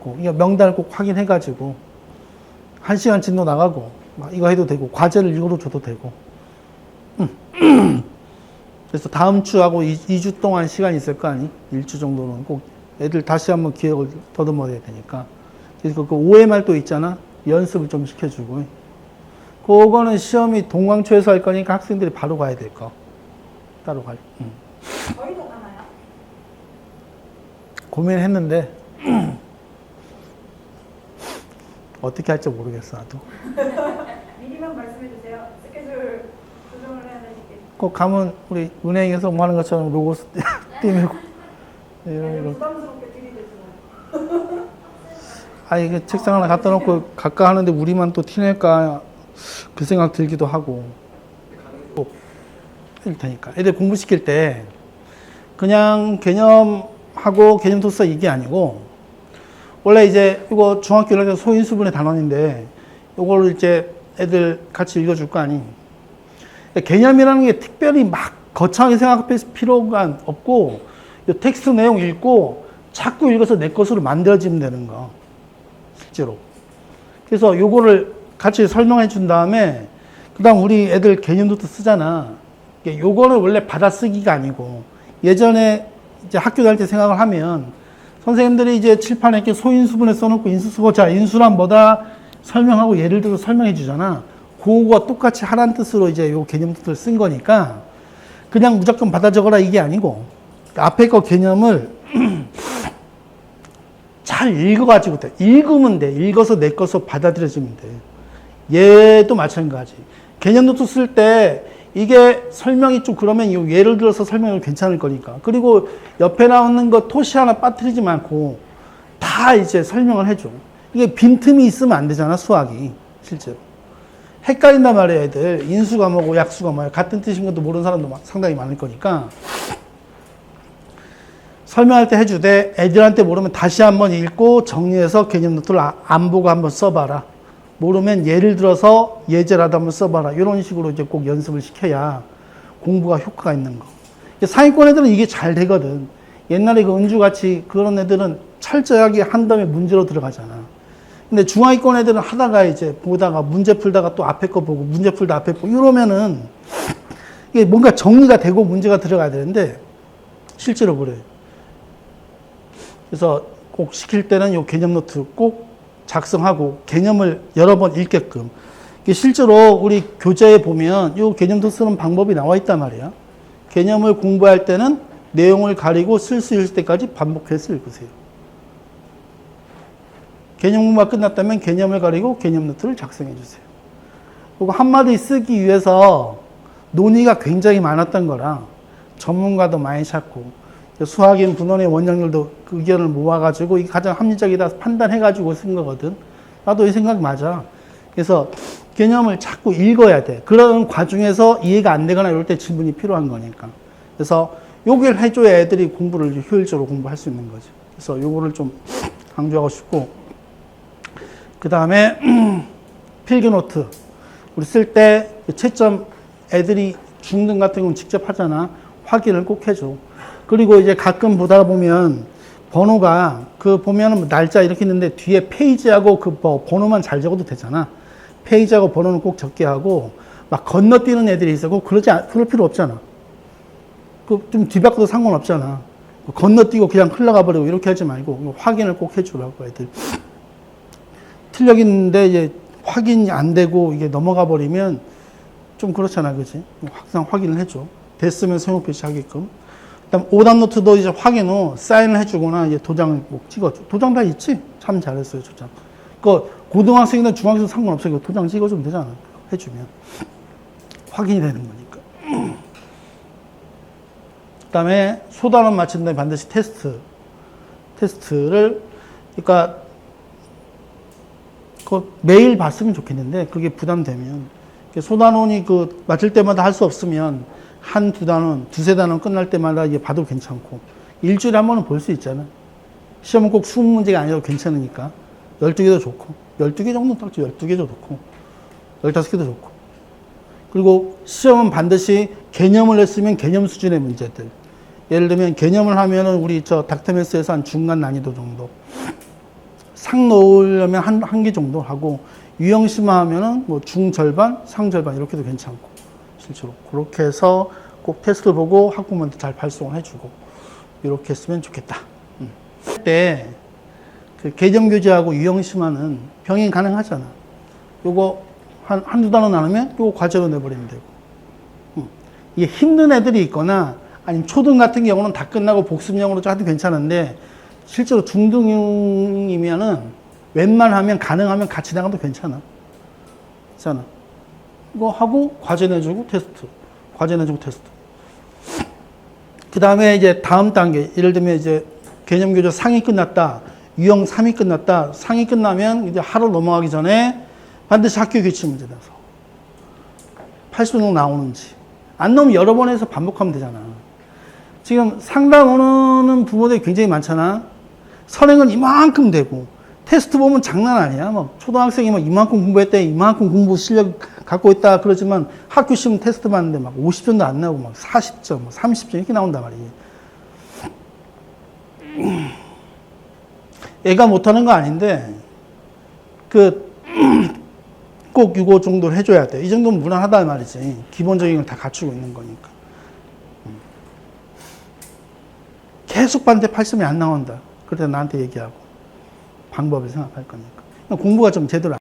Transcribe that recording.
되고, 이거 명단을 꼭 확인해가지고, 1시간 진도 나가고, 막 이거 해도 되고, 과제를 일부러 줘도 되고. 그래서 다음 주하고 2주 동안 시간이 있을 거 아니? 1주 정도는 꼭 애들 다시 한번 기억을 더듬어야 되니까. 그래서 그 OMR 또 있잖아? 연습을 좀 시켜주고. 그거는 시험이 동광초에서 할 거니까 학생들이 바로 가야 될 거. 따로 갈. 저희도 가나요? 고민했는데 어떻게 할지 모르겠어 나도. 미리만 말씀해 주세요. 스케줄 조정을 해야 되니까. 꼭 가면 우리 은행에서 뭐 하는 것처럼 로고 띄우고 이런. 부담스럽게 들이대시나요? 아 이게 책상 하나 갖다 놓고 각각 하는데 우리만 또 티낼까 그 생각 들기도 하고. 일 테니까 애들 공부시킬 때 그냥 개념하고 개념 독서 이게 아니고 원래 이제 이거 중학교 1학년 소인수분의 단원인데 이거를 이제 애들 같이 읽어줄 거 아니. 개념이라는 게 특별히 막 거창하게 생각할 필요가 없고 이 텍스트 내용 읽고 자꾸 읽어서 내 것으로 만들어지면 되는 거 실제로. 그래서 요거를 같이 설명해 준 다음에 그 다음 우리 애들 개념도 쓰잖아. 요거는 원래 받아쓰기가 아니고 예전에 이제 학교 다닐 때 생각을 하면 선생님들이 이제 칠판에 이렇게 소인수분해 써놓고 인수수고 자 인수란 뭐다 설명하고 예를 들어 설명해 주잖아. 그거와 똑같이 하라는 뜻으로 이제 요 개념 뜻을 쓴 거니까 그냥 무조건 받아 적어라 이게 아니고 앞에 거 개념을 잘 읽어가지고 돼. 읽으면 돼. 읽어서 내 것으로 받아들여지면 돼. 얘도 마찬가지. 개념 노트 쓸 때 이게 설명이 좀 그러면 예를 들어서 설명을 괜찮을 거니까. 그리고 옆에 나오는 거 토시 하나 빠뜨리지 않고 다 이제 설명을 해줘. 이게 빈틈이 있으면 안 되잖아, 수학이. 실제로. 헷갈린단 말이야, 애들. 인수가 뭐고 약수가 뭐야. 같은 뜻인 것도 모르는 사람도 상당히 많을 거니까. 설명할 때 해주되 애들한테 모르면 다시 한번 읽고 정리해서 개념 노트를 안 보고 한번 써봐라. 모르면 예를 들어서 예제라도 한번 써봐라. 이런 식으로 이제 꼭 연습을 시켜야 공부가 효과가 있는 거. 상위권 애들은 이게 잘 되거든. 옛날에 그 은주같이 그런 애들은 철저하게 한 다음에 문제로 들어가잖아. 근데 중하위권 애들은 하다가 이제 보다가 문제 풀다가 또 앞에 거 보고 문제 풀다 앞에 보고 이러면은 이게 뭔가 정리가 되고 문제가 들어가야 되는데 실제로 그래. 그래서 꼭 시킬 때는 요 개념 노트 꼭 작성하고 개념을 여러 번 읽게끔. 실제로 우리 교재에 보면 이 개념도 쓰는 방법이 나와 있단 말이야. 개념을 공부할 때는 내용을 가리고 쓸 수 있을 때까지 반복해서 읽으세요. 개념 공부가 끝났다면 개념을 가리고 개념 노트를 작성해 주세요. 그리고 한마디 쓰기 위해서 논의가 굉장히 많았던 거라 전문가도 많이 찾고 수학인 분원의 원장들도 그 의견을 모아가지고 이게 가장 합리적이다 판단해가지고 쓴 거거든. 나도 이 생각 맞아. 그래서 개념을 자꾸 읽어야 돼. 그런 과정에서 이해가 안 되거나 이럴 때 질문이 필요한 거니까. 그래서 요걸 해줘야 애들이 공부를 효율적으로 공부할 수 있는 거지. 그래서 요거를 좀 강조하고 싶고. 그 다음에 필기노트. 우리 쓸 때 채점 애들이 중등 같은 경우는 직접 하잖아. 확인을 꼭 해줘. 그리고 이제 가끔 보다 보면 번호가 그 보면은 날짜 이렇게 있는데 뒤에 페이지하고 그 번호만 잘 적어도 되잖아. 페이지하고 번호는 꼭 적게 하고 막 건너뛰는 애들이 있어. 그럴 필요 없잖아. 그 좀 뒤바꿔도 상관없잖아. 건너뛰고 그냥 흘러가 버리고 이렇게 하지 말고 확인을 꼭 해주라고 애들. 틀렸는데 이제 확인이 안 되고 이게 넘어가 버리면 좀 그렇잖아, 그지? 항상 확인을 해줘. 됐으면 소용 표시하게끔. 그다음 오답 노트도 이제 확인 후 사인을 해주거나 이제 도장을 꼭 찍어줘. 도장 다 있지? 참 잘했어요, 도장. 그 고등학생이든 중학생이든 상관없어요. 도장 찍어주면 되잖아. 해주면 확인이 되는 거니까. 그다음에 소단원 마친 다음에 반드시 테스트를 그러니까 그 매일 봤으면 좋겠는데 그게 부담되면 소단원이 그 마칠 때마다 할 수 없으면 한두 단원, 두세 단원 끝날 때마다 이제 봐도 괜찮고 일주일에 한 번은 볼 수 있잖아. 시험은 꼭 20문제가 아니어도 괜찮으니까 12개도 좋고 12개 정도는 딱 12개도 좋고 15개도 좋고 그리고 시험은 반드시 개념을 냈으면 개념 수준의 문제들 예를 들면 개념을 하면은 우리 저 닥터메스에서 한 중간 난이도 정도 상 넣으려면 한 개 정도 하고, 유형심화 하면은 뭐 중절반, 상절반 이렇게도 괜찮고, 실제로. 그렇게 해서 꼭 테스트를 보고 학부모한테 잘 발송을 해주고, 이렇게 했으면 좋겠다. 그때 그 개점교재하고 유형심화는 병행 가능하잖아. 요거 한두 단원 나누면 요거 과제로 내버리면 되고. 이게 힘든 애들이 있거나 아니면 초등 같은 경우는 다 끝나고 복습형으로 짜도 괜찮은데 실제로 중등형이면은 웬만하면 가능하면 같이 나가도 괜찮아. 괜찮아. 이거 하고 과제 내주고 테스트. 과제 내주고 테스트. 그 다음에 이제 다음 단계. 예를 들면 이제 개념교재 상이 끝났다. 유형 3이 끝났다. 상이 끝나면 이제 하루 넘어가기 전에 반드시 학교 규칙 문제 내서 80분 나오는지. 안 나오면 여러 번 해서 반복하면 되잖아. 지금 상담 오는 부모들이 굉장히 많잖아. 선행은 이만큼 되고, 테스트 보면 장난 아니야. 막 초등학생이 막 이만큼 공부했대, 이만큼 공부 실력 갖고 있다 그러지만 학교 시험 테스트 봤는데 막 50점도 안 나오고 막 40점, 막 30점 이렇게 나온단 말이에요. 애가 못하는 거 아닌데, 꼭 이거 정도를 해줘야 돼. 이 정도면 무난하다 말이지. 기본적인 걸 다 갖추고 있는 거니까. 계속 봤는데 80점이 안 나온다. 그럴 때 나한테 얘기하고 방법을 생각할 거니까. 공부가 좀 제대로